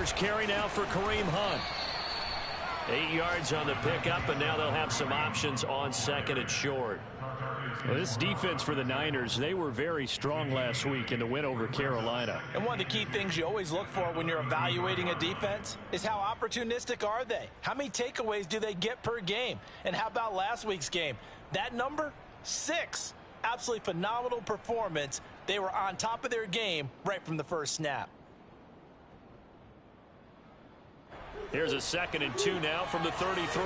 first carry now for Kareem Hunt. 8 yards on the pickup, and now they'll have some options on second and short. Well, this defense for the Niners, they were very strong last week in the win over Carolina. And one of the key things you always look for when you're evaluating a defense is how opportunistic are they? How many takeaways do they get per game? And how about last week's game? That number, 6. Absolutely phenomenal performance. They were on top of their game right from the first snap. Here's a 2nd and 2 now from the 33.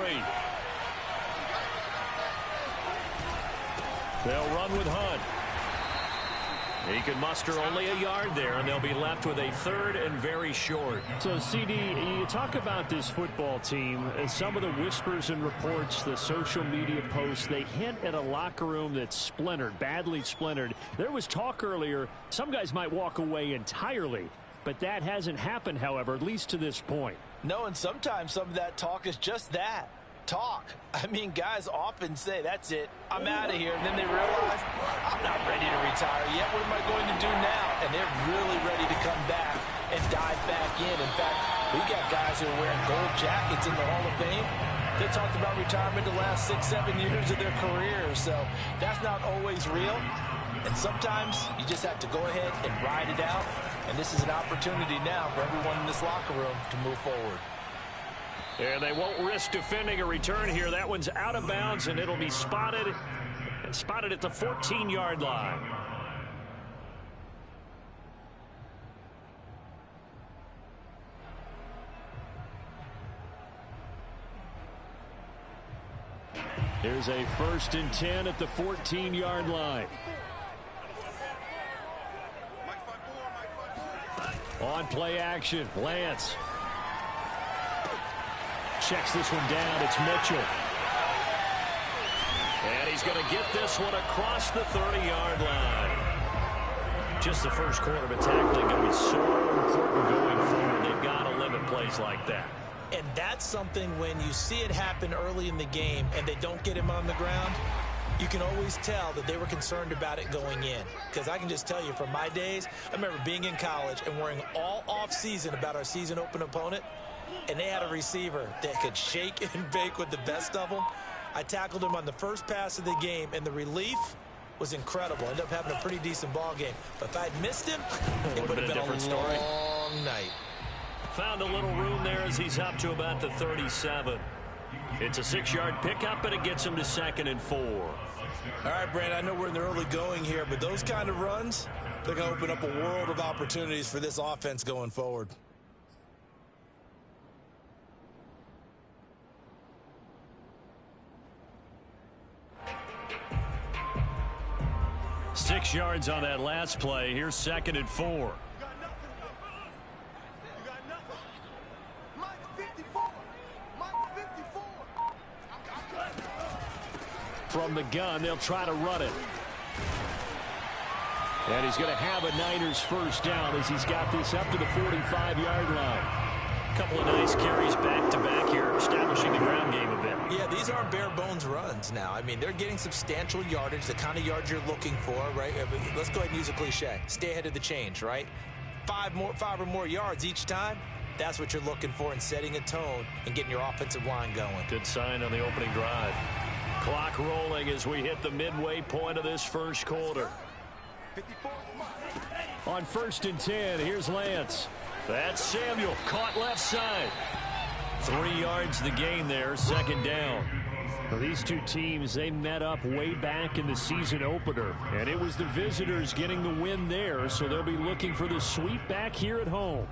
They'll run with Hunt. He can muster only a yard there, and they'll be left with a 3rd and very short. So, CD, you talk about this football team, and some of the whispers and reports, the social media posts, they hint at a locker room that's splintered, badly splintered. There was talk earlier, some guys might walk away entirely, but that hasn't happened, however, at least to this point. No, and sometimes some of that talk is just that. Talk. I mean, guys often say, that's it, I'm out of here. And then they realize, I'm not ready to retire yet. What am I going to do now? And they're really ready to come back and dive back in. In fact, we got guys who are wearing gold jackets in the Hall of Fame. They talked about retirement the last 6-7 years of their careers. So that's not always real. And sometimes you just have to go ahead and ride it out. And this is an opportunity now for everyone in this locker room to move forward. And they won't risk defending a return here. That one's out of bounds, and it'll be spotted at the 14-yard line. Here's a 1st and 10 at the 14-yard line. On play action, Lance. Checks this one down. It's Mitchell. And he's going to get this one across the 30-yard line. Just the first quarter, but tackling going to be so important going forward. They've got to limit plays like that. And that's something when you see it happen early in the game and they don't get him on the ground, you can always tell that they were concerned about it going in. Because I can just tell you from my days, I remember being in college and worrying all off-season about our season open opponent. And they had a receiver that could shake and bake with the best of them. I tackled him on the first pass of the game, and the relief was incredible. Ended up having a pretty decent ball game. But if I'd missed him, it would have been a different story. Long night. Found a little room there as he's up to about the 37. It's a 6-yard pickup, and it gets him to 2nd and 4. All right, Brandon, I know we're in the early going here, but those kind of runs, they're going to open up a world of opportunities for this offense going forward. Six yards on that last play. Here's 2nd and 4. From the gun, they'll try to run it. And he's going to have a Niners first down as he's got this up to the 45-yard line. A couple of nice carries back-to-back here, establishing the ground game a bit. Yeah, these aren't bare-bones runs now. I mean, they're getting substantial yardage, the kind of yards you're looking for, right? I mean, let's go ahead and use a cliche. Stay ahead of the change, right? 5 or more yards each time. That's what you're looking for in setting a tone and getting your offensive line going. Good sign on the opening drive. Clock rolling as we hit the midway point of this first quarter. On 1st and 10, here's Lance. That's Samuel, caught left side. 3 yards the gain there, 2nd down. Well, these two teams, they met up way back in the season opener, and it was the visitors getting the win there, so they'll be looking for the sweep back here at home.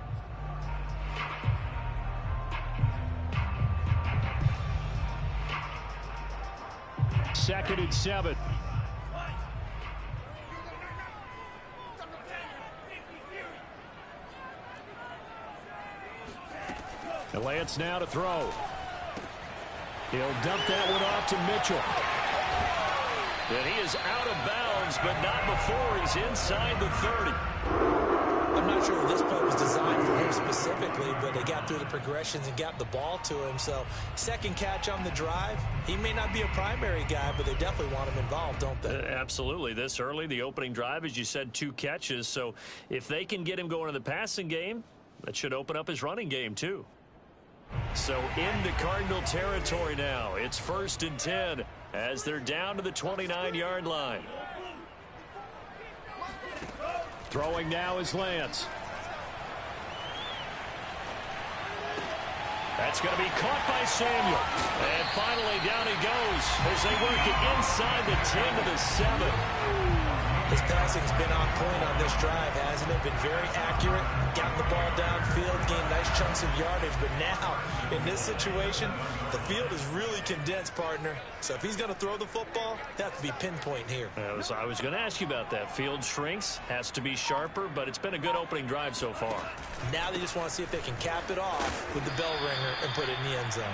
Second and 7. And Lance now to throw. He'll dump that one off to Mitchell. And he is out of bounds, but not before he's inside the 30. I'm not sure this play was designed for him specifically, but they got through the progressions and got the ball to him. So, second catch on the drive. He may not be a primary guy, but they definitely want him involved, don't they? Absolutely. This early, the opening drive, as you said, 2 catches. So, if they can get him going in the passing game, That should open up his running game, too. So into Cardinal territory now. It's 1st and 10 as they're down to the 29-yard line. Throwing now is Lance. That's going to be caught by Samuel. And finally down he goes as they work it inside the 10 to the 7. His passing's been on point on this drive, hasn't it? Been very accurate, gotten the ball downfield, gained nice chunks of yardage. But now, in this situation, the field is really condensed, partner. So if he's going to throw the football, that has to be pinpoint here. I was going to ask you about that. Field shrinks, has to be sharper, but it's been a good opening drive so far. Now they just want to see if they can cap it off with the bell ringer and put it in the end zone.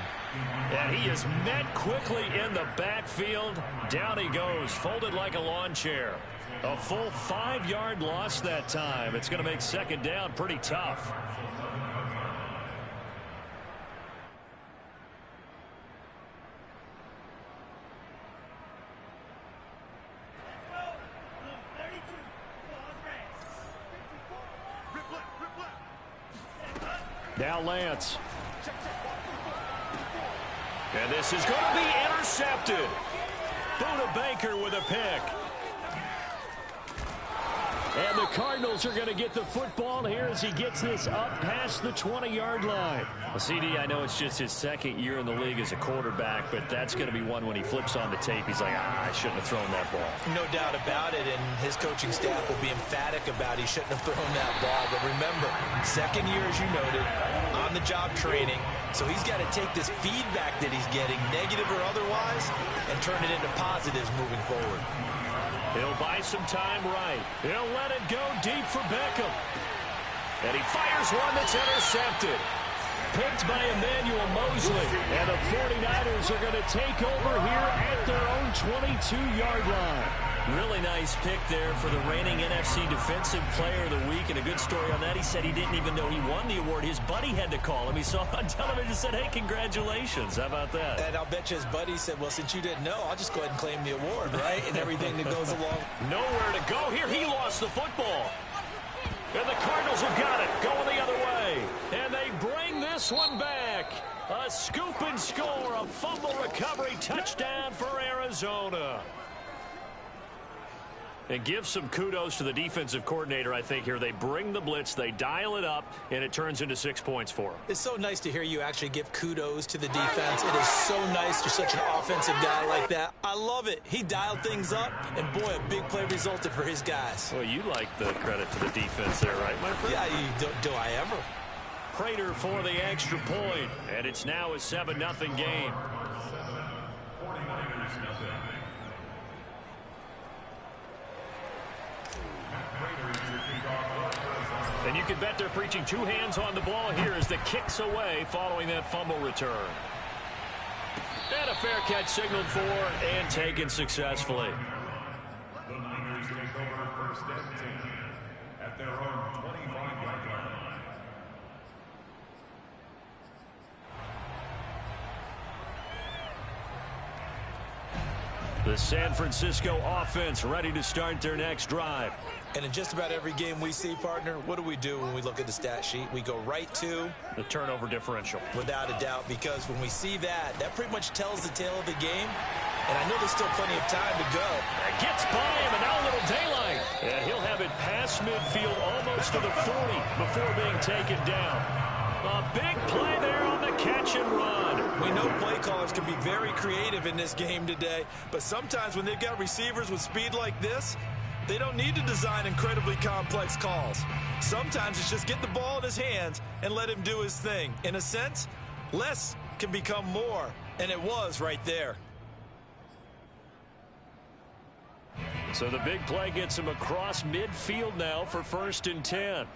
And he is met quickly in the backfield. Down he goes, folded like a lawn chair. A full 5-yard loss that time. It's going to make second down pretty tough. Now Lance. And this is going to be intercepted. Buda Baker with a pick. And the Cardinals are going to get the football here as he gets this up past the 20-yard line. Well, CD, I know it's just his second year in the league as a quarterback, but that's going to be one when he flips on the tape. He's like, I shouldn't have thrown that ball. No doubt about it, and his coaching staff will be emphatic about he shouldn't have thrown that ball. But remember, second year, as you noted, on-the-job training. So he's got to take this feedback that he's getting, negative or otherwise, and turn it into positives moving forward. He'll buy some time right. He'll let it go deep for Beckham. And he fires one that's intercepted. Picked by Emmanuel Mosley. And the 49ers are going to take over here at their own 22-yard line. Really nice pick there for the reigning NFC Defensive Player of the Week. And a good story on that. He said he didn't even know he won the award. His buddy had to call him. He saw it on television and said, hey, congratulations. How about that? And I'll bet you his buddy said, well, since you didn't know, I'll just go ahead and claim the award, right? And everything that goes along. Nowhere to go here. He lost the football. And the Cardinals have got it. Going the other way. And they bring this one back. A scoop and score. A fumble recovery. Touchdown for Arizona. And give some kudos to the defensive coordinator, I think, here. They bring the blitz, they dial it up, and it turns into 6 points for them. It's so nice to hear you actually give kudos to the defense. It is so nice you're such an offensive guy like that. I love it. He dialed things up, and boy, a big play resulted for his guys. Well, you like the credit to the defense there, right, my friend? Yeah, do I ever? Prater for the extra point, and it's now a 7-0 game. And you can bet they're preaching two hands on the ball here as the kick's away following that fumble return. And a fair catch signaled for and taken successfully. The Niners take over 1st and 10 at their own 25-yard line. The San Francisco offense ready to start their next drive. And in just about every game we see, partner, what do when we look at the stat sheet? We go right to the turnover differential. Without a doubt, because when we see that pretty much tells the tale of the game. And I know there's still plenty of time to go. That gets by him, and now a little daylight. And he'll have it past midfield almost to the 40 before being taken down. A big play there on the catch and run. We know play callers can be very creative in this game today, but sometimes when they've got receivers with speed like this, they don't need to design incredibly complex calls. Sometimes it's just get the ball in his hands and let him do his thing. In a sense, less can become more, and it was right there. So the big play gets him across midfield now for 1st and 10.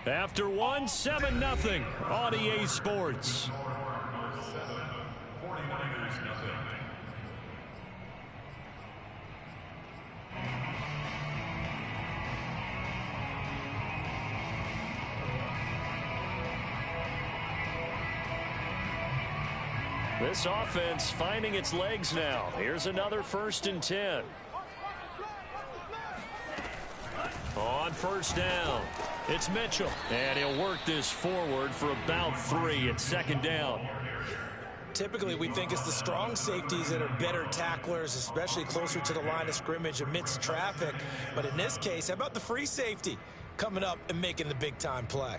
After 7-0 on EA Sports. 7, 49ers nothing. This offense finding its legs now. Here's another 1st and 10. On 1st down, it's Mitchell. And he'll work this forward for about 3 at 2nd down. Typically, we think it's the strong safeties that are better tacklers, especially closer to the line of scrimmage amidst traffic. But in this case, how about the free safety coming up and making the big-time play?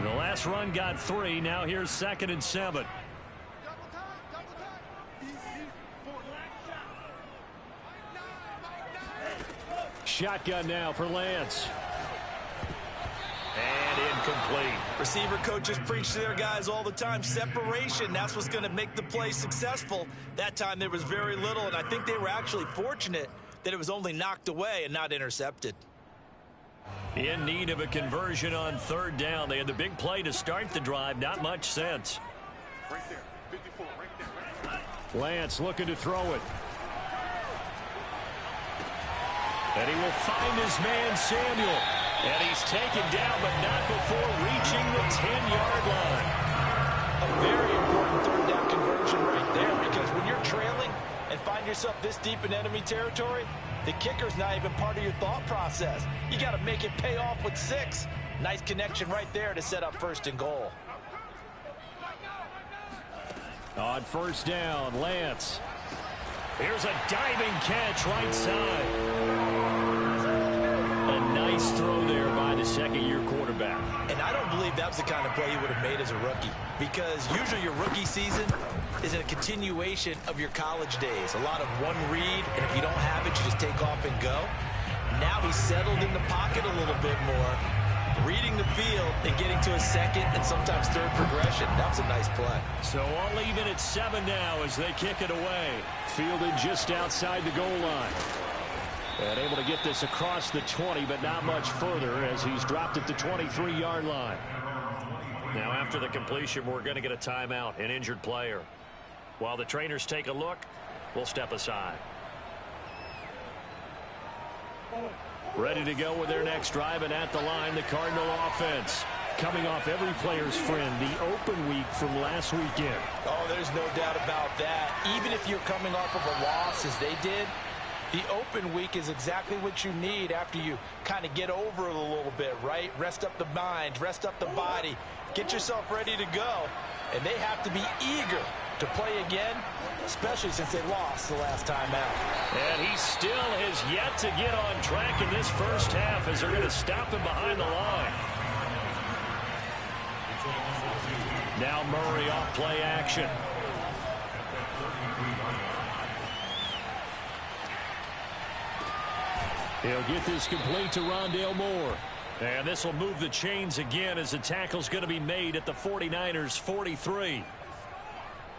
The last run got 3. Now here's 2nd and 7. Shotgun now for Lance. And incomplete. Receiver coaches preach to their guys all the time. Separation, that's what's going to make the play successful. That time there was very little, and I think they were actually fortunate that it was only knocked away and not intercepted. In need of a conversion on 3rd down. They had the big play to start the drive. Not much sense. Right there. 54, right there. Lance looking to throw it. And he will find his man, Samuel. And he's taken down, but not before reaching the 10-yard line. A very important 3rd down conversion right there, because when you're trailing and find yourself this deep in enemy territory, the kicker's not even part of your thought process. You got to make it pay off with 6. Nice connection right there to set up 1st and goal. On 1st down, Lance. Here's a diving catch right side. A nice throw there by the 2nd-year quarterback. And I don't believe that was the kind of play he would have made as a rookie, because usually your rookie season is a continuation of your college days. A lot of one read, and if you don't have it, you just take off and go. Now he's settled in the pocket a little bit more, reading the field and getting to a 2nd and sometimes 3rd progression. That was a nice play. So all even at 7 now as they kick it away. Fielded just outside the goal line. And able to get this across the 20, but not much further as he's dropped at the 23-yard line. Now after the completion, we're going to get a timeout, an injured player. While the trainers take a look, we'll step aside. Ready to go with their next drive, and at the line, the Cardinal offense. Coming off every player's friend, the open week from last weekend. Oh, there's no doubt about that. Even if you're coming off of a loss as they did, the open week is exactly what you need after you kind of get over it a little bit, right? Rest up the mind, rest up the body, get yourself ready to go. And they have to be eager to play again, especially since they lost the last time out. And he still has yet to get on track in this first half as they're going to stop him behind the line. Now Murray off play action. He'll get this complete to Rondale Moore. And this will move the chains again as the tackle's going to be made at the 49ers 43.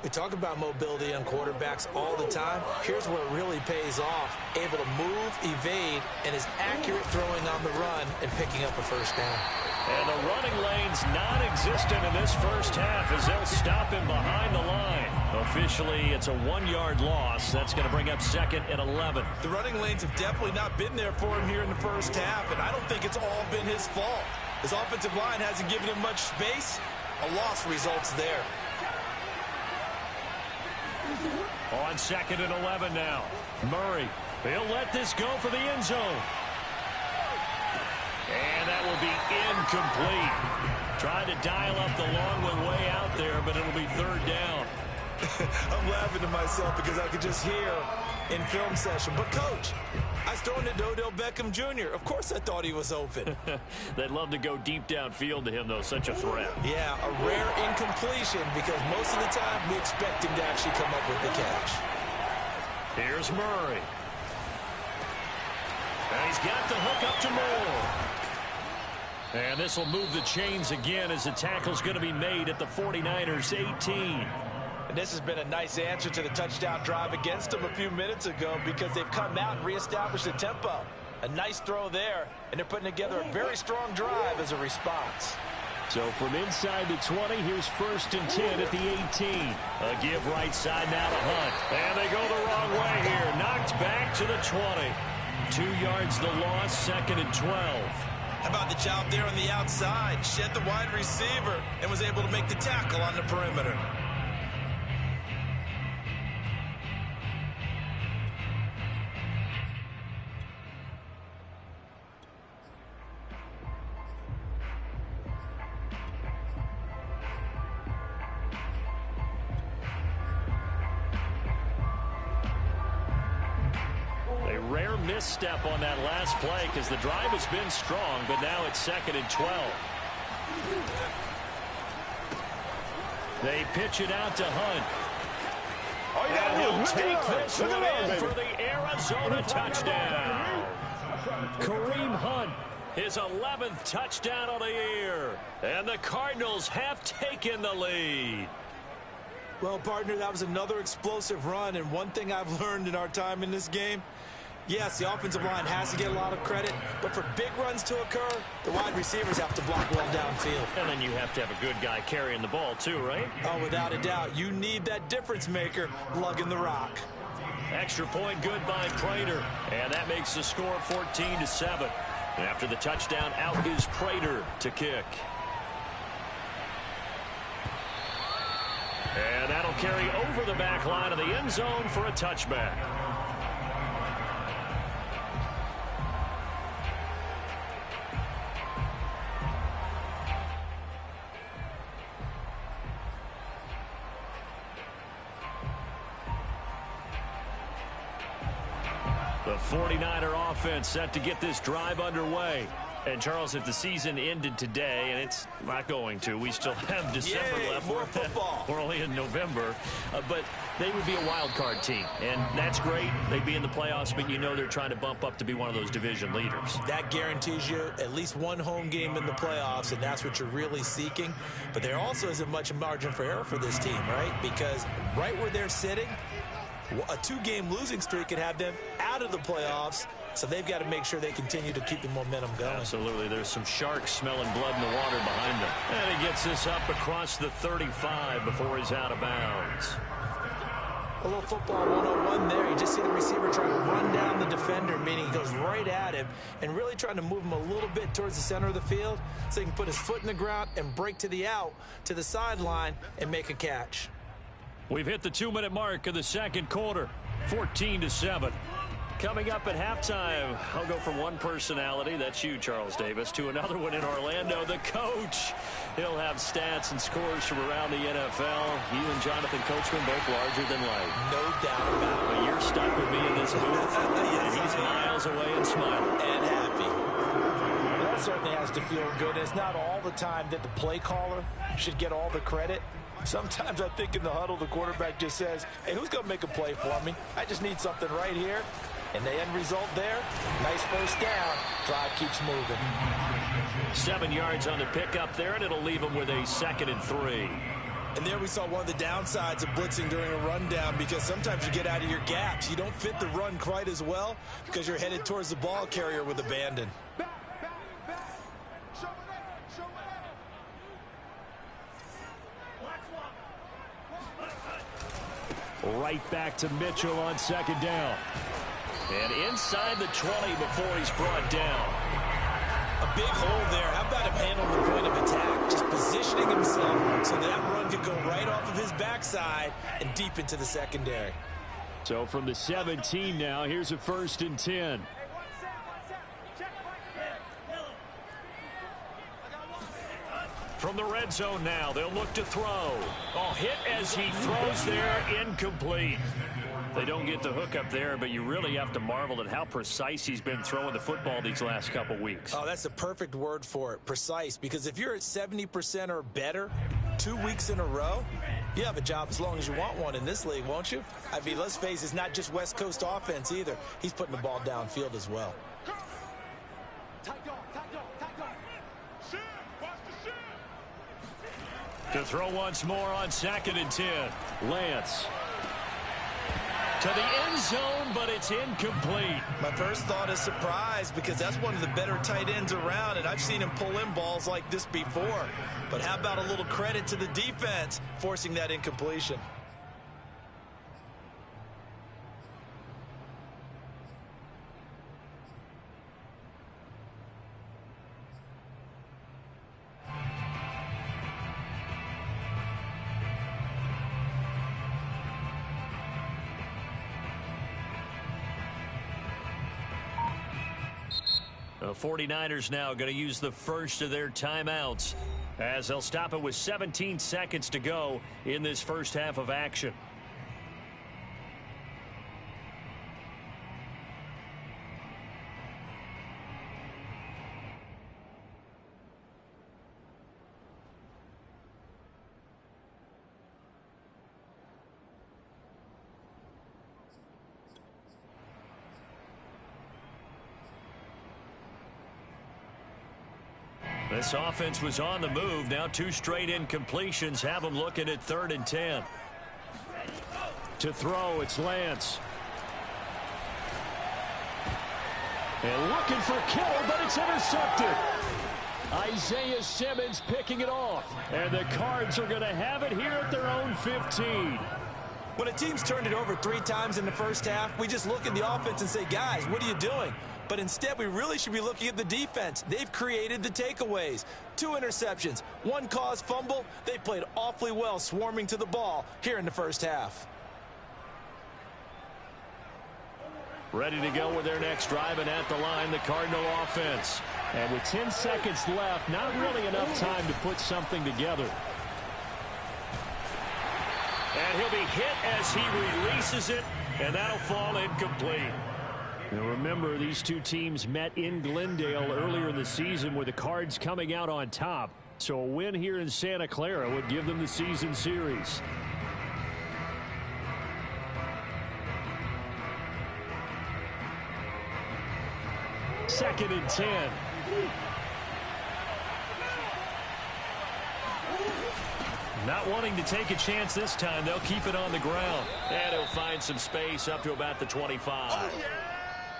We talk about mobility on quarterbacks all the time. Here's where it really pays off. Able to move, evade, and is accurate throwing on the run and picking up a 1st down. And the running lane's non-existent in this first half as they'll stop him behind the line. Officially, it's a 1-yard loss. That's going to bring up 2nd and 11. The running lanes have definitely not been there for him here in the first half, and I don't think it's all been his fault. His offensive line hasn't given him much space. A loss results there. On 2nd and 11 now. Murray, he'll let this go for the end zone. And that will be incomplete. Tried to dial up the long one way out there, but it'll be 3rd down. I'm laughing to myself because I could just hear in film session. But, Coach, I was throwing to Odell Beckham Jr. Of course I thought he was open. They'd love to go deep downfield to him, though. Such a threat. Yeah, a rare incompletion because most of the time we expect him to actually come up with the catch. Here's Murray. And he's got the hook up to Moore. And this will move the chains again as the tackle's going to be made at the 49ers 18. And this has been a nice answer to the touchdown drive against them a few minutes ago because they've come out and reestablished the tempo. A nice throw there, and they're putting together a very strong drive as a response. So from inside the 20, here's 1st and 10 at the 18. A give right side now to Hunt. And they go the wrong way here. Knocked back to the 20. 2 yards the loss, 2nd and 12. How about the job there on the outside? Shed the wide receiver and was able to make the tackle on the perimeter. Rare misstep on that last play because the drive has been strong, but now it's 2nd and 12. They pitch it out to Hunt. And he'll take this one in for the Arizona touchdown. Kareem Hunt, his 11th touchdown of the year. And the Cardinals have taken the lead. Well, partner, that was another explosive run, and one thing I've learned in our time in this game, yes, the offensive line has to get a lot of credit, but for big runs to occur, the wide receivers have to block well downfield. And then you have to have a good guy carrying the ball too, right? Oh, without a doubt. You need that difference maker lugging the rock. Extra point good by Prater, and that makes the score 14-7. After the touchdown, out is Prater to kick. And that'll carry over the back line of the end zone for a touchback. The 49er offense set to get this drive underway. And, Charles, if the season ended today, and it's not going to, we still have December left. More football. We're only in November. But they would be a wild card team, and that's great. They'd be in the playoffs, but you know they're trying to bump up to be one of those division leaders. That guarantees you at least one home game in the playoffs, and that's what you're really seeking. But there also isn't much margin for error for this team, right? Because right where they're sitting, a 2-game losing streak could have them out of the playoffs. So they've got to make sure they continue to keep the momentum going. Absolutely. There's some sharks smelling blood in the water behind them. And he gets this up across the 35 before he's out of bounds. A little football 101 there. You just see the receiver trying to run down the defender, meaning he goes right at him and really trying to move him a little bit towards the center of the field so he can put his foot in the ground and break to the out, to the sideline, and make a catch. We've hit the 2-minute mark of the second quarter, 14-7. Coming up at halftime, I'll go from one personality, that's you, Charles Davis, to another one in Orlando, the coach. He'll have stats and scores from around the NFL. You and Jonathan Coachman both larger than life. No doubt about it. But you're stuck with me in this booth, and he's miles away and smiling. And happy. That certainly has to feel good. It's not all the time that the play caller should get all the credit. Sometimes I think in the huddle, the quarterback just says, hey, who's going to make a play for me? I just need something right here. And the end result there, nice first down. Drive keeps moving. 7 yards on the pickup there, and it'll leave him with a 2nd and 3. And there we saw one of the downsides of blitzing during a rundown, because sometimes you get out of your gaps. You don't fit the run quite as well because you're headed towards the ball carrier with abandon. Right back to Mitchell on 2nd down. And inside the 20 before he's brought down. A big hole there. How about him handling the point of attack? Just positioning himself so that run could go right off of his backside and deep into the secondary. So from the 17 now, here's a 1st and 10. From the red zone now, they'll look to throw. Oh, hit as he throws there, incomplete. They don't get the hook up there, but you really have to marvel at how precise he's been throwing the football these last couple weeks. Oh, that's the perfect word for it, precise, because if you're at 70% or better 2 weeks in a row, you have a job as long as you want one in this league, won't you? I mean, let's face it, it's not just West Coast offense either. He's putting the ball downfield as well. To throw once more on 2nd and 10. Lance. To the end zone, but it's incomplete. My first thought is surprise, because that's one of the better tight ends around, and I've seen him pull in balls like this before. But how about a little credit to the defense forcing that incompletion? The 49ers now going to use the first of their timeouts as they'll stop it with 17 seconds to go in this first half of action. This offense was on the move. Now 2 straight incompletions have them looking at 3rd and 10. To throw, it's Lance. And looking for Kittle, but it's intercepted. Isaiah Simmons picking it off. And the Cards are going to have it here at their own 15. When a team's turned it over 3 times in the first half, we just look at the offense and say, guys, what are you doing? But instead, we really should be looking at the defense. They've created the takeaways. 2 interceptions, 1 caused fumble. They played awfully well swarming to the ball here in the first half. Ready to go with their next drive, and at the line, the Cardinal offense. And with 10 seconds left, not really enough time to put something together. And he'll be hit as he releases it, and that'll fall incomplete. Now remember, these 2 teams met in Glendale earlier in the season with the Cards coming out on top. So a win here in Santa Clara would give them the season series. Second and 10. Not wanting to take a chance this time, they'll keep it on the ground. And he'll find some space up to about the 25.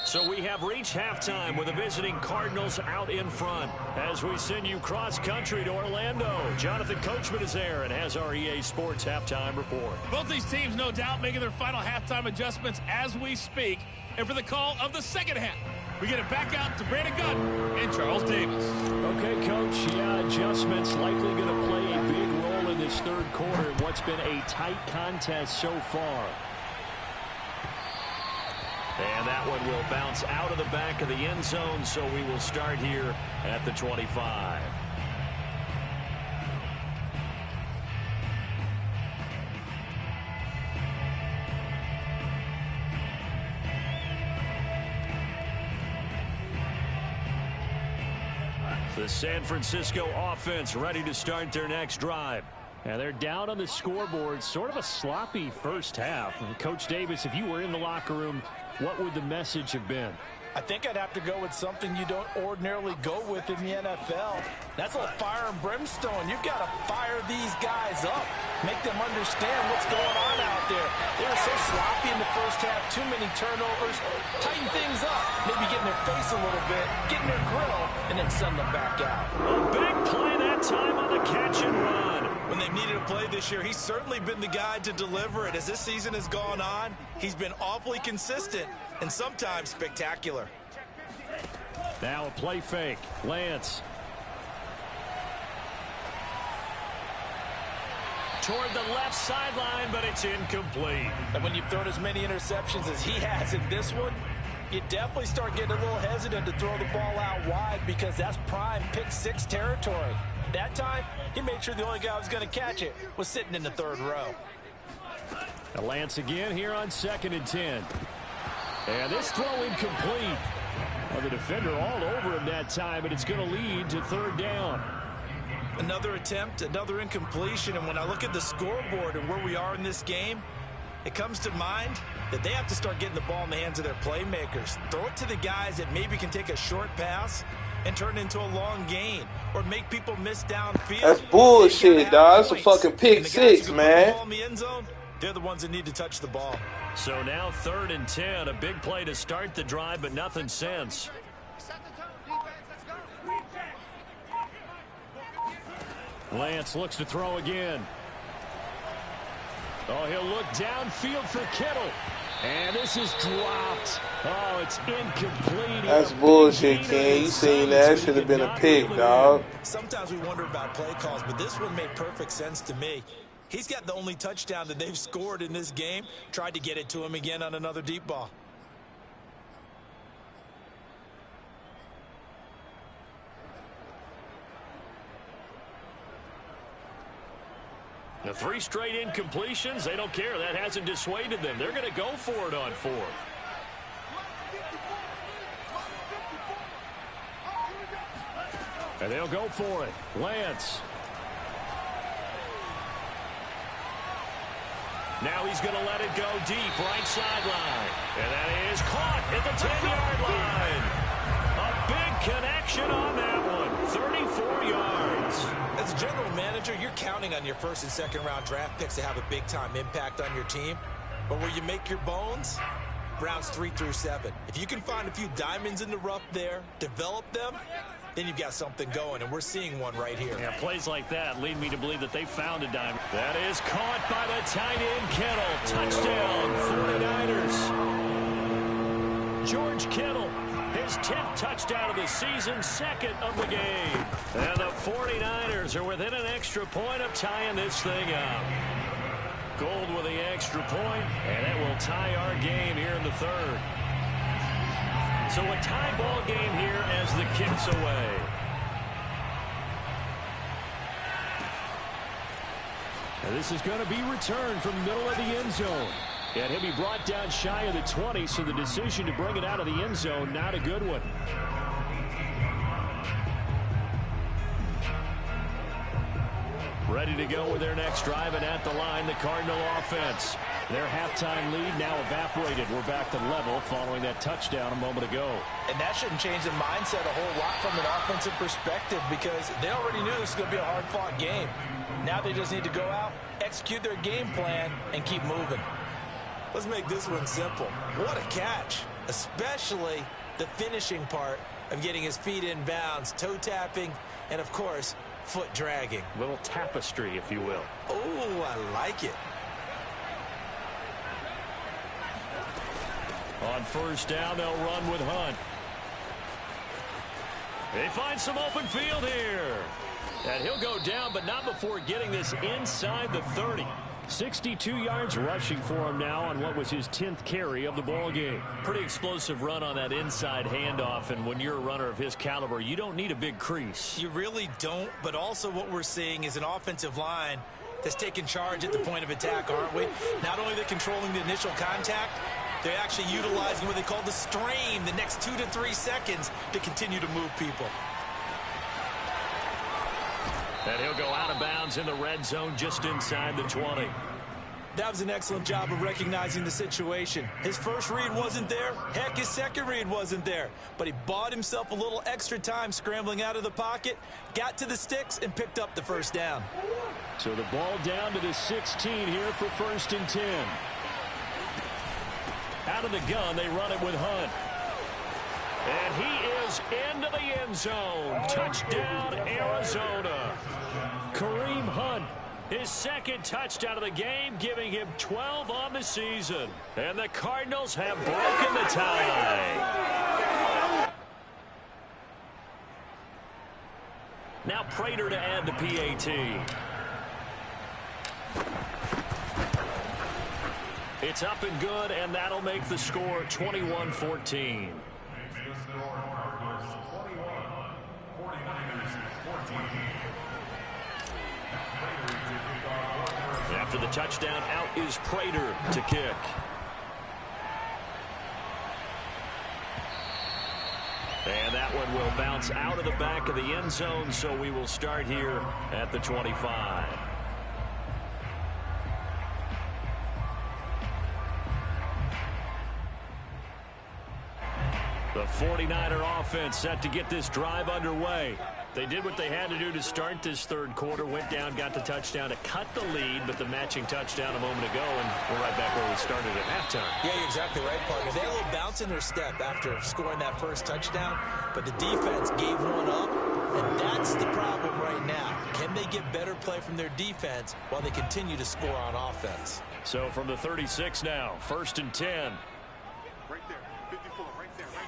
So we have reached halftime with the visiting Cardinals out in front. As we send you cross-country to Orlando, Jonathan Coachman is there and has our EA Sports halftime report. Both these teams, no doubt, making their final halftime adjustments as we speak. And for the call of the second half, we get it back out to Brandon Gunn and Charles Davis. Okay, Coach, adjustments likely going to play a big role in this third quarter in what's been a tight contest so far. And that one will bounce out of the back of the end zone, so we will start here at the 25. The San Francisco offense ready to start their next drive. And they're down on the scoreboard, sort of a sloppy first half. And Coach Davis, if you were in the locker room, what would the message have been? I think I'd have to go with something you don't ordinarily go with in the NFL. That's a little fire and brimstone. You've got to fire these guys up. Make them understand what's going on out there. They were so sloppy in the first half. Too many turnovers. Tighten things up. Maybe get in their face a little bit. Get in their grill. And then send them back out. A big play that time on the catch and run. When they've needed a play this year, he's certainly been the guy to deliver it. As this season has gone on, he's been awfully consistent and sometimes spectacular. Now a play fake. Lance. Toward the left sideline, but it's incomplete. And when you've thrown as many interceptions as he has in this one, you definitely start getting a little hesitant to throw the ball out wide because that's prime pick 6 territory. That time, he made sure the only guy who was going to catch it was sitting in the third row. A Lance again here on 2nd and 10. And this throw incomplete. Well, the defender all over him that time, but it's going to lead to 3rd down. Another attempt, another incompletion, and when I look at the scoreboard and where we are in this game, it comes to mind that they have to start getting the ball in the hands of their playmakers. Throw it to the guys that maybe can take a short pass and turn it into a long gain or make people miss downfield. That's bullshit, dog. That's a fucking pick 6, man. They're the ones that need to touch the ball. So now 3rd and 10, a big play to start the drive, but nothing since. Lance looks to throw again. Oh, he'll look downfield for Kittle. And this is dropped. Oh, it's incomplete. That's bullshit, King. You seen that? Should have been a pick, dog. Sometimes we wonder about play calls, but this one made perfect sense to me. He's got the only touchdown that they've scored in this game. Tried to get it to him again on another deep ball. The 3 straight incompletions, they don't care. That hasn't dissuaded them. They're going to go for it on 4th. And they'll go for it. Lance. Now he's going to let it go deep, right sideline. And that is caught at the 10-yard line. A big connection on that one. 34 yards. As a general manager, you're counting on your first and second round draft picks to have a big-time impact on your team. But where you make your bones, rounds 3 through 7. If you can find a few diamonds in the rough there, develop them, then you've got something going, and we're seeing one right here. Yeah, plays like that lead me to believe that they found a diamond. That is caught by the tight end, Kittle. Touchdown, 49ers. George Kittle, his 10th touchdown of the season, 2nd of the game. And the 49ers are within an extra point of tying this thing up. Gold with the extra point, and it will tie our game here in the 3rd. So a tie ball game here as the kick's away. And this is going to be returned from the middle of the end zone. And he'll be brought down shy of the 20, so the decision to bring it out of the end zone, not a good one. Ready to go with their next drive, and at the line, the Cardinal offense. Their halftime lead now evaporated. We're back to level following that touchdown a moment ago. And that shouldn't change the mindset a whole lot from an offensive perspective because they already knew this was going to be a hard-fought game. Now they just need to go out, execute their game plan, and keep moving. Let's make this one simple. What a catch, especially the finishing part of getting his feet in bounds, toe tapping, and, of course, foot dragging. Little tapestry, if you will. Oh, I like it. On first down, they'll run with Hunt. They find some open field here. And he'll go down, but not before getting this inside the 30. 62 yards rushing for him now on what was his 10th carry of the ball game. Pretty explosive run on that inside handoff, and when you're a runner of his caliber, you don't need a big crease. You really don't, but also what we're seeing is an offensive line that's taking charge at the point of attack, aren't we? Not only are they controlling the initial contact, they're actually utilizing what they call the strain, the next 2 to 3 seconds to continue to move people. And he'll go out of bounds in the red zone just inside the 20. That was an excellent job of recognizing the situation. His first read wasn't there. Heck, his second read wasn't there. But he bought himself a little extra time scrambling out of the pocket, got to the sticks, and picked up the first down. So the ball down to the 16 here for 1st and 10. Out of the gun, they run it with Hunt. And he is into the end zone. Touchdown, Arizona. Kareem Hunt, his 2nd touchdown of the game, giving him 12 on the season. And the Cardinals have broken the tie. Now Prater to add the PAT. It's up and good, and that'll make the score 21-14. After the touchdown, out is Prater to kick. And that one will bounce out of the back of the end zone, so we will start here at the 25. The 49er offense set to get this drive underway. They did what they had to do to start this 3rd quarter, went down, got the touchdown to cut the lead, but the matching touchdown a moment ago, and we're right back where we started at halftime. Yeah, you're exactly right, partner. They had a little bounce in their step after scoring that first touchdown, but the defense gave one up, and that's the problem right now. Can they get better play from their defense while they continue to score on offense? So from the 36 now, 1st and 10. Right there, 54, right there, right there.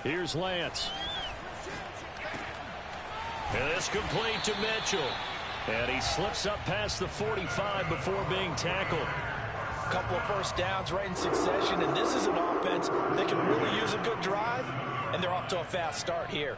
Here's Lance. And it's complete to Mitchell. And he slips up past the 45 before being tackled. A couple of first downs right in succession, and this is an offense that can really use a good drive and they're off to a fast start here.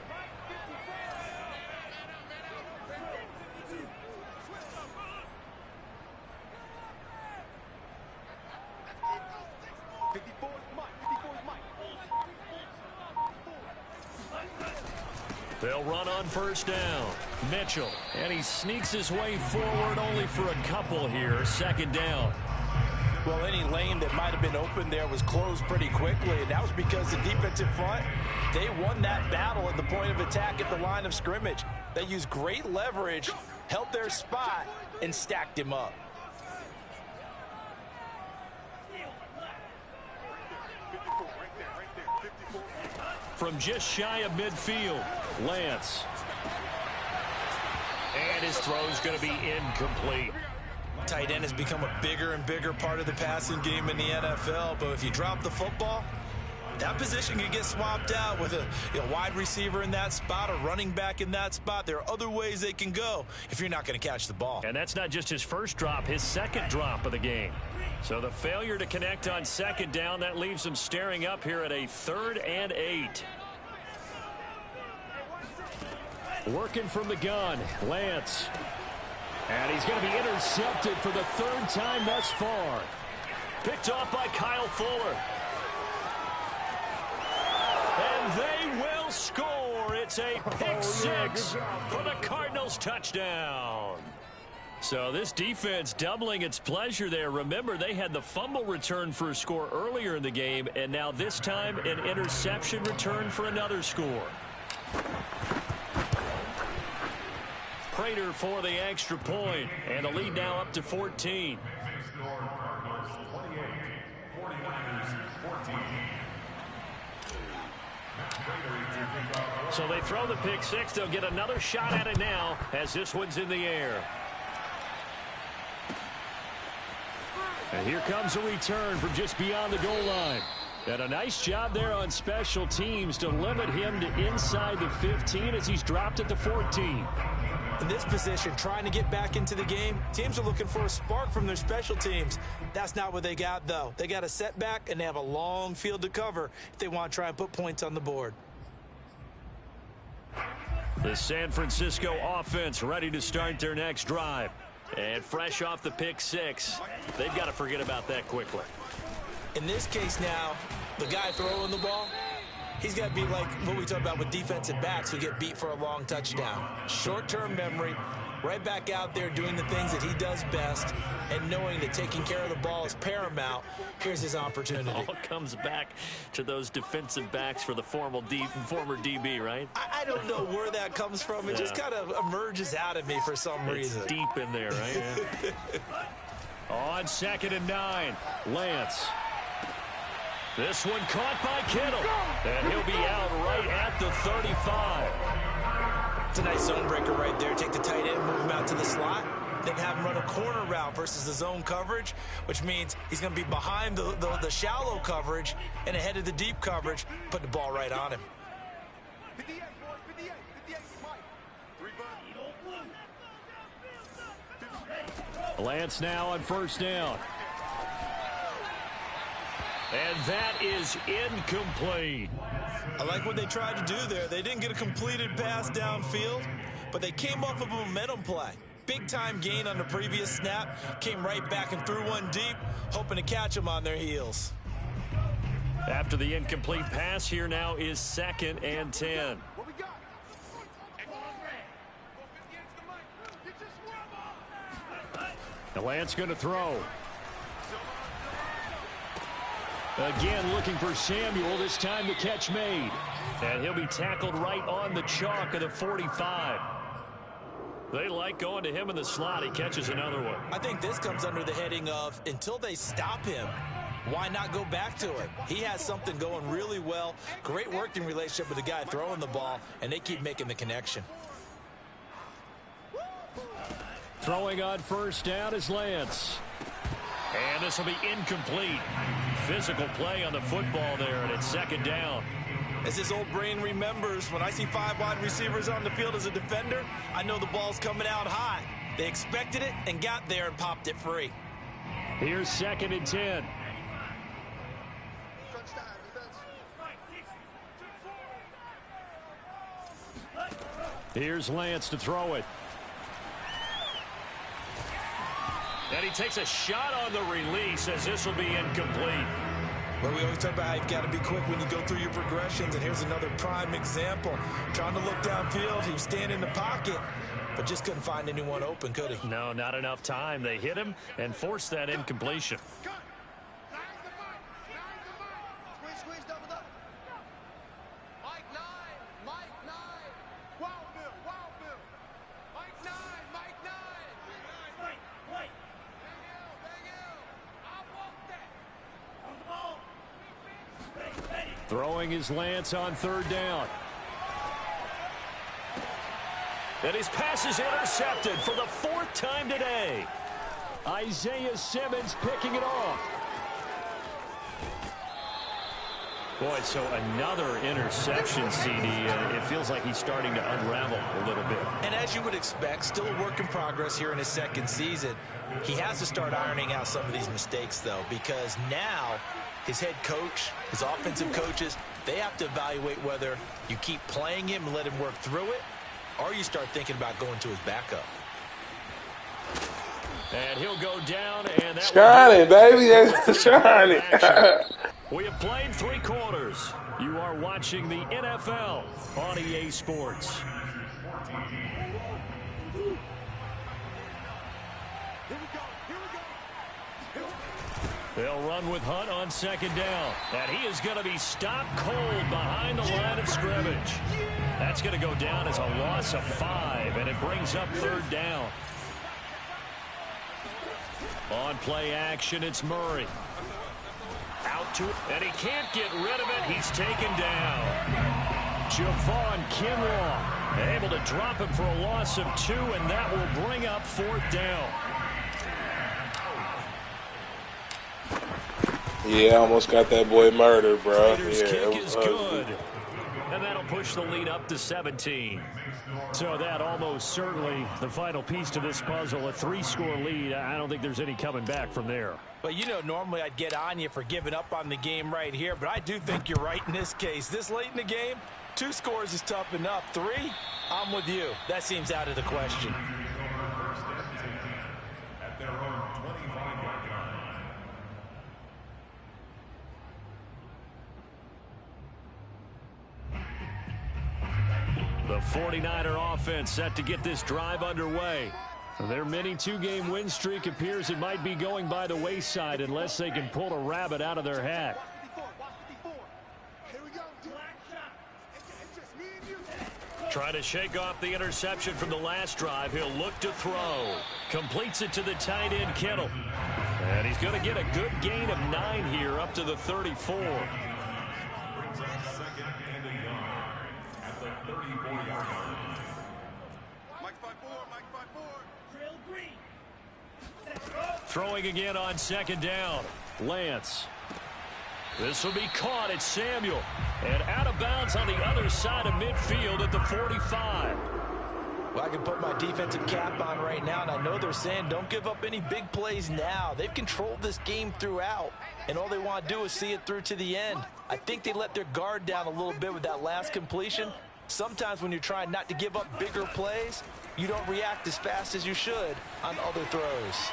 They'll run on first down. Mitchell. And he sneaks his way forward only for a couple here. Second down. Well, any lane that might have been open there was closed pretty quickly, and that was because the defensive front, they won that battle at the point of attack at the line of scrimmage. They used great leverage, held their spot, and stacked him up. From just shy of midfield, Lance. And his throw's going to be incomplete. Tight end has become a bigger and bigger part of the passing game in the NFL, but if you drop the football, that position can get swapped out with a wide receiver in that spot, a running back in that spot. There are other ways they can go if you're not going to catch the ball. And that's not just his first drop, his second drop of the game. So the failure to connect on second down, that leaves him staring up here at a 3rd and 8. Working from the gun, Lance. And he's going to be intercepted for the 3rd time thus far. Picked off by Kyle Fuller. And they will score. It's a pick six for the Cardinals touchdown. So this defense doubling its pleasure there. Remember, they had the fumble return for a score earlier in the game, and now this time an interception return for another score. Prater for the extra point, and the lead now up to 14. So they throw the pick six. They'll get another shot at it now as this one's in the air. And here comes a return from just beyond the goal line. And a nice job there on special teams to limit him to inside the 15 as he's dropped at the 14. In this position, trying to get back into the game, teams are looking for a spark from their special teams. That's not what they got, though. They got a setback, and they have a long field to cover if they want to try and put points on the board. The San Francisco offense ready to start their next drive. And fresh off the pick six, they've got to forget about that quickly. In this case now, the guy throwing the ball, he's got to be like what we talk about with defensive backs who get beat for a long touchdown. Short-term memory, right back out there doing the things that he does best, and knowing that taking care of the ball is paramount. Here's his opportunity. It all comes back to those defensive backs for the former DB, right? I don't know where that comes from. It just kind of emerges out of me for some reason. It's deep in there, right? Yeah. On 2nd and 9, Lance. This one caught by Kittle, and he'll be out right at the 35. It's a nice zone breaker right there. Take the tight end, move him out to the slot, then have him run a corner route versus the zone coverage, which means he's going to be behind the shallow coverage and ahead of the deep coverage, put the ball right on him. 58, boys, 58, 58, Mike. 3 Lance now on first down. And that is incomplete. I like what they tried to do there. They didn't get a completed pass downfield, but they came off of a momentum play. Big-time gain on the previous snap, came right back and threw one deep, hoping to catch them on their heels. After the incomplete pass, here now is 2nd and 10. What we got? The Lance going to throw. Again, looking for Samuel, this time the catch made. And he'll be tackled right on the chalk of the 45. They like going to him in the slot. He catches another one. I think this comes under the heading of, until they stop him, why not go back to it? He has something going really well. Great working relationship with the guy throwing the ball, and they keep making the connection. Throwing on first down is Lance. And this will be incomplete. Physical play on the football there, and it's 2nd down. As his old brain remembers, when I see 5 wide receivers on the field as a defender, I know the ball's coming out high. They expected it and got there and popped it free. Here's 2nd and 10. Here's Lance to throw it. And he takes a shot on the release as this will be incomplete. Well, we always talk about how you've got to be quick when you go through your progressions, and here's another prime example. Trying to look downfield, he was standing in the pocket, but just couldn't find anyone open, could he? No, not enough time. They hit him and forced that incompletion. Squeeze, double. Mike 9. Wild Bill. Mike 9. Thank you. I want that. On the ball. Throwing his Lance on third down. And his pass is intercepted for the 4th time today. Isaiah Simmons picking it off. Boy, so another interception, CD. It feels like he's starting to unravel a little bit. And as you would expect, still a work in progress here in his second season. He has to start ironing out some of these mistakes, though, because now his head coach, his offensive coaches, they have to evaluate whether you keep playing him and let him work through it, or you start thinking about going to his backup. And he'll go down, and that Shining, baby. That's shining. We have played 3 quarters. You are watching the NFL on EA Sports. They'll run with Hunt on second down. And he is going to be stopped cold behind the line of scrimmage. That's going to go down as a loss of 5, and it brings up third down. On play action, it's Murray. Out to it, and he can't get rid of it. He's taken down. Javon Kinlaw able to drop him for a loss of 2, and that will bring up 4th down. Yeah, almost got that boy murdered, bro. Raiders Yeah, kick it is was good. And that'll push the lead up to 17. So that almost certainly the final piece to this puzzle, a 3-score lead. I don't think there's any coming back from there. Well, you know, normally I'd get on you for giving up on the game right here, but I do think you're right in this case. This late in the game, 2 scores is tough enough. 3, I'm with you. That seems out of the question. At their own 25-yard line. The 49er offense set to get this drive underway. Their mini 2-game win streak appears it might be going by the wayside unless they can pull a rabbit out of their hat. Trying to shake off the interception from the last drive. He'll look to throw. Completes it to the tight end, Kittle. And he's going to get a good gain of 9 here up to the 34. Brings up 2nd and a yard at the 34-yard line. Mike 5-4. Throwing again on second down. Lance. This will be caught at Samuel. And out of bounds on the other side of midfield at the 45. Well, I can put my defensive cap on right now, and I know they're saying don't give up any big plays now. They've controlled this game throughout, and all they want to do is see it through to the end. I think they let their guard down a little bit with that last completion. Sometimes when you're trying not to give up bigger plays, you don't react as fast as you should on other throws.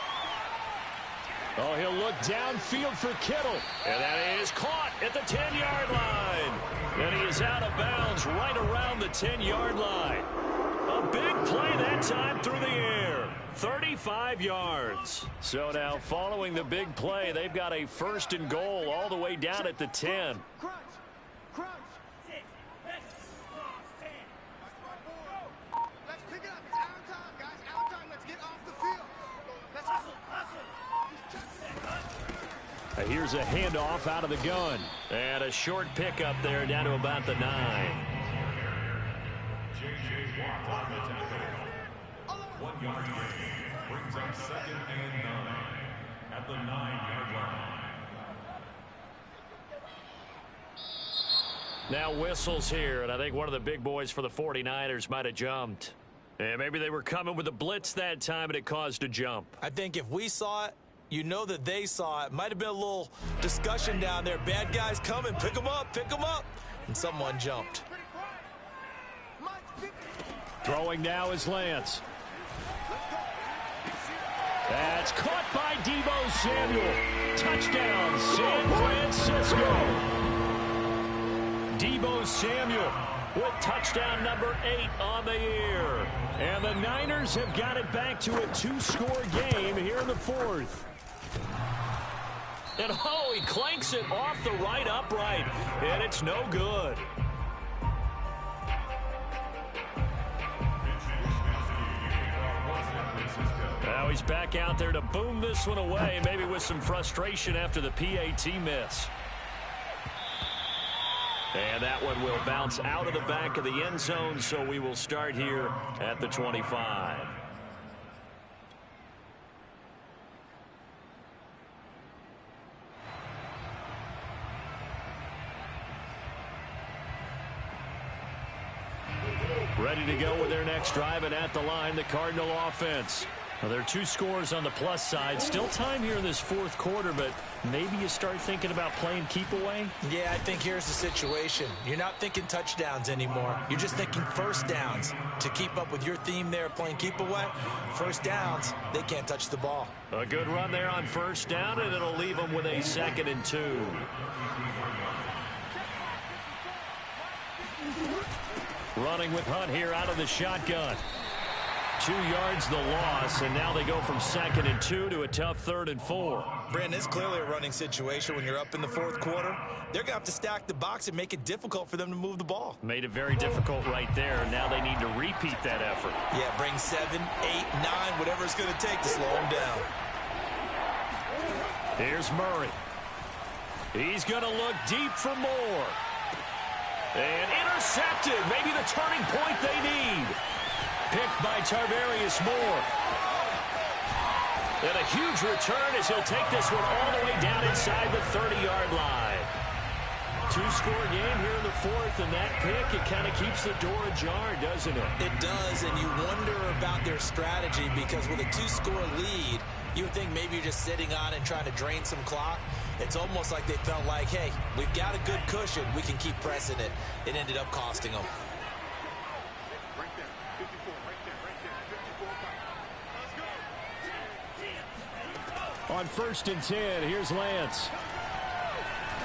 Oh, he'll look downfield for Kittle. And that is caught at the 10-yard line. And he is out of bounds right around the 10-yard line. A big play that time through the air. 35 yards. So now following the big play, they've got a 1st and goal all the way down at the 10. Crunch. Let's pick it up. It's our time, guys. Our time. Let's get off the field. Let's hustle. Here's a handoff out of the gun. And a short pickup there down to about the 9. J.J. Watt on the tackle. 1 yard gain. Brings up 2nd and 9 at the 9-yard line. Now whistles here, and I think one of the big boys for the 49ers might have jumped. And maybe they were coming with a blitz that time, and it caused a jump. I think if we saw it, you know that they saw it. Might have been a little discussion down there. Bad guys coming. Pick them up. And someone jumped. Throwing now is Lance. That's caught by Deebo Samuel. Touchdown, San Francisco. Deebo Samuel with touchdown number 8 on the year. And the Niners have got it back to a 2-score game here in the 4th. And oh, he clanks it off the right upright. And it's no good. Now he's back out there to boom this one away, maybe with some frustration after the PAT miss. And that one will bounce out of the back of the end zone, so we will start here at the 25. Ready to go with their next drive, and at the line, the Cardinal offense. Well, there are 2 scores on the plus side. Still time here in this 4th quarter, but maybe you start thinking about playing keep away? Yeah, I think here's the situation. You're not thinking touchdowns anymore. You're just thinking first downs. To keep up with your theme there, playing keep away, first downs, they can't touch the ball. A good run there on first down, and it'll leave them with a 2nd and 2. Running with Hunt here out of the shotgun. 2 yards the loss, and now they go from 2nd and 2 to a tough 3rd and 4. Brandon, it's clearly a running situation when you're up in the 4th quarter. They're going to have to stack the box and make it difficult for them to move the ball. Made it very difficult right there. Now they need to repeat that effort. Yeah, bring 7, 8, 9, whatever it's going to take to slow them down. Here's Murray. He's going to look deep for more. And intercepted. Maybe the turning point they need. Picked by Tarvarius Moore. And a huge return as he'll take this one all the way down inside the 30-yard line. 2-score game here in the 4th, and that pick, it kind of keeps the door ajar, doesn't it? It does, and you wonder about their strategy because with a 2-score lead, you would think maybe you're just sitting on and trying to drain some clock. It's almost like they felt like, hey, we've got a good cushion. We can keep pressing it. It ended up costing them. On 1st and 10, here's Lance.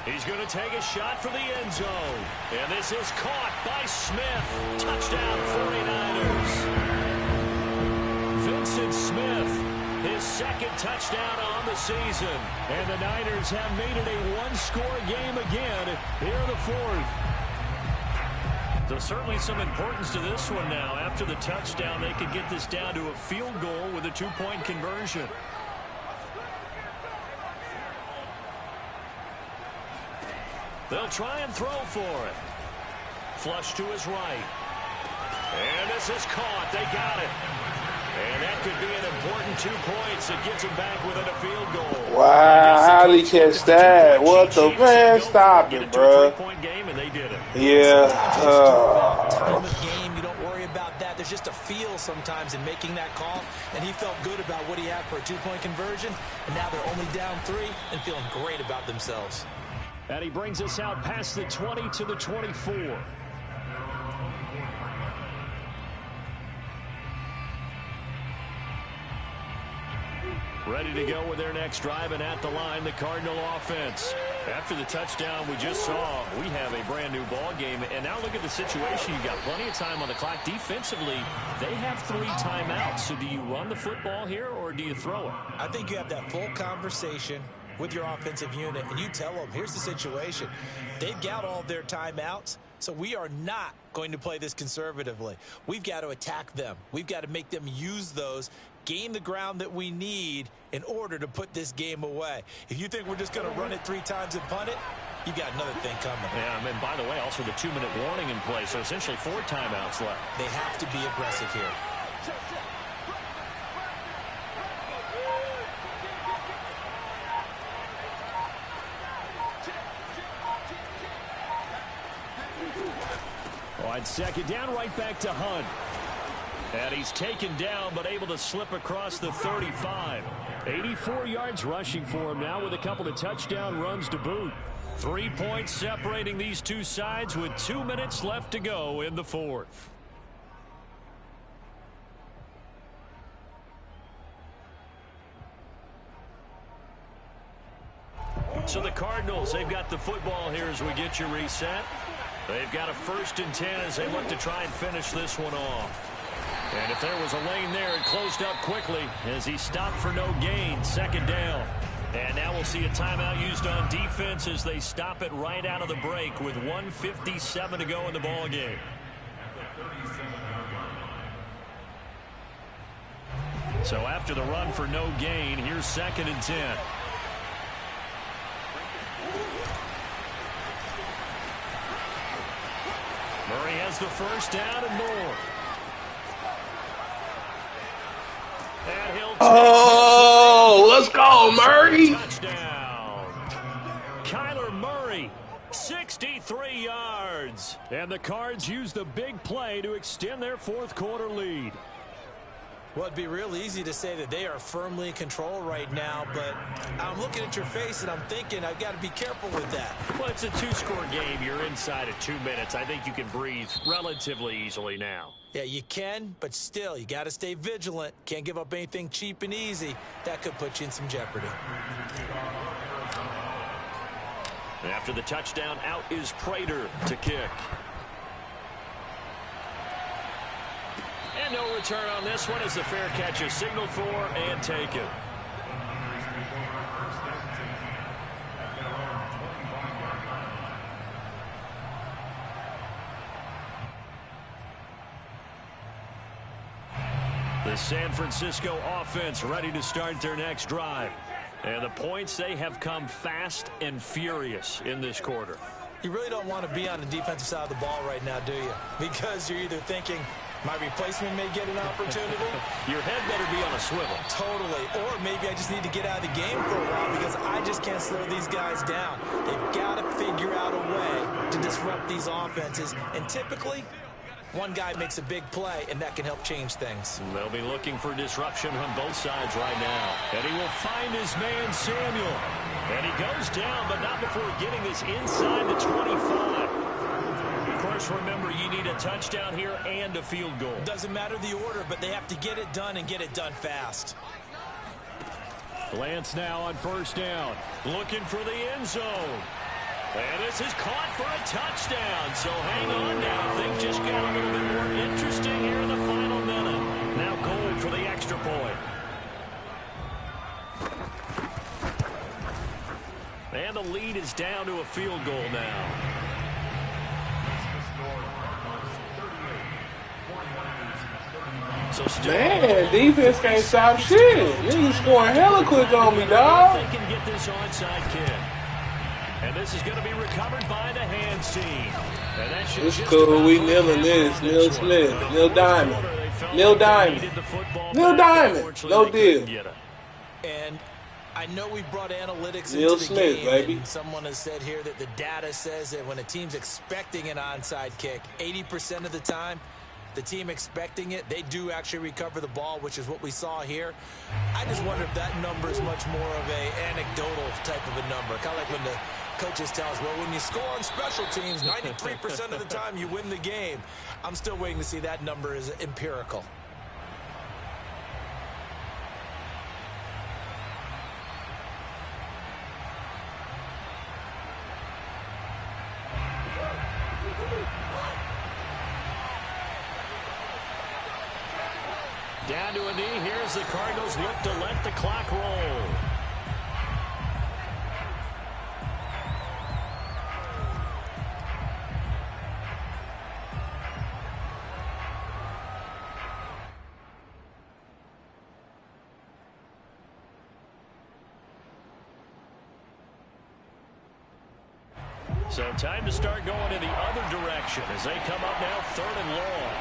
He's going to take a shot for the end zone. And this is caught by Smith. Touchdown 49ers. Vincent Smith, his 2nd touchdown on the season. And the Niners have made it a 1-score game again here in the 4th. So certainly some importance to this one now. After the touchdown, they could get this down to a field goal with a 2-point conversion. They'll try and throw for it. Flush to his right. And this is caught. They got it. And that could be an important 2 points that gets him back within a field goal. Wow, how did he catch that? What the man? Stop it, bro. Game and they did it. Yeah. Time of game, you don't worry about that. There's just a feel sometimes in making that call, and he felt good about what he had for a 2-point conversion, and now they're only down 3 and feeling great about themselves. And he brings us out past the 20 to the 24. Ready to go with their next drive, and at the line, the Cardinal offense. After the touchdown we just saw, we have a brand new ball game. And now look at the situation. You've got plenty of time on the clock. Defensively, they have 3 timeouts. So do you run the football here, or do you throw it? I think you have that full conversation with your offensive unit, and you tell them, here's the situation. They've got all of their timeouts, so we are not going to play this conservatively. We've got to attack them. We've got to make them use those, gain the ground that we need in order to put this game away. If you think we're just going to run it 3 times and punt it, you've got another thing coming. Yeah, and by the way, also the 2-minute warning in play, so essentially 4 timeouts left. They have to be aggressive here. On 2nd down, right back to Hunt. And he's taken down, but able to slip across the 35. 84 yards rushing for him now with a couple of touchdown runs to boot. 3 points separating these two sides with 2 minutes left to go in the 4th. So the Cardinals, they've got the football here as we get you reset. They've got a 1st and 10 as they look to try and finish this one off. And if there was a lane there, it closed up quickly as he stopped for no gain. 2nd down. And now we'll see a timeout used on defense as they stop it right out of the break with 1:57 to go in the ball game. So after the run for no gain, here's 2nd and 10. Murray has the 1st down and more. And he'll let's go, Murray. Touchdown. Kyler Murray, 63 yards. And the Cards use the big play to extend their 4th quarter lead. Well, it'd be real easy to say that they are firmly in control right now, but I'm looking at your face and I'm thinking I've got to be careful with that. Well, it's a 2-score game. You're inside of 2 minutes. I think you can breathe relatively easily now. Yeah, you can, but still, you got to stay vigilant. Can't give up anything cheap and easy. That could put you in some jeopardy. After the touchdown, out is Prater to kick. And no return on this one as the fair catch is signaled for and taken. The San Francisco offense ready to start their next drive. And the points, they have come fast and furious in this quarter. You really don't want to be on the defensive side of the ball right now, do you? Because you're either thinking, my replacement may get an opportunity. Your head better be on a swivel. Totally. Or maybe I just need to get out of the game for a while because I just can't slow these guys down. They've got to figure out a way to disrupt these offenses. And typically, one guy makes a big play, and that can help change things. They'll be looking for disruption on both sides right now. And he will find his man, Samuel. And he goes down, but not before getting this inside the 25. Of course, remember, you need a touchdown here and a field goal. Doesn't matter the order, but they have to get it done and get it done fast. Lance now on 1st down. Looking for the end zone. And this is caught for a touchdown. So hang on now. Things just got a little bit more interesting here in the final minute. Now goal for the extra point. And the lead is down to a field goal now. So Man, defense can't stop shit. Niggas scoring hella quick on me, dog. They can get this onside kick. And this is going to be recovered by the hands team. And that should it's cool. We kneeling this. Neil Smith. Neil Diamond. Neil Diamond. Neil Diamond. No deal. And I know we brought analytics Neil into the Smith, game. baby. And someone has said here that the data says that when a team's expecting an onside kick, 80% of the time, the team expecting it, they do actually recover the ball, which is what we saw here. I just wonder if that number is much more of a anecdotal type of a number. Kind of like when the coaches tell us, well, when you score on special teams, 93% of the time you win the game. I'm still waiting to see that number is empirical. Down to a knee. Here's the Cardinals look to let the clock roll. So time to start going in the other direction as they come up now 3rd and long.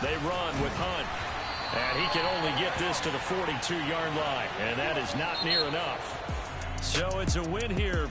They run with Hunt. And he can only get this to the 42-yard line. And that is not near enough. So it's a win here.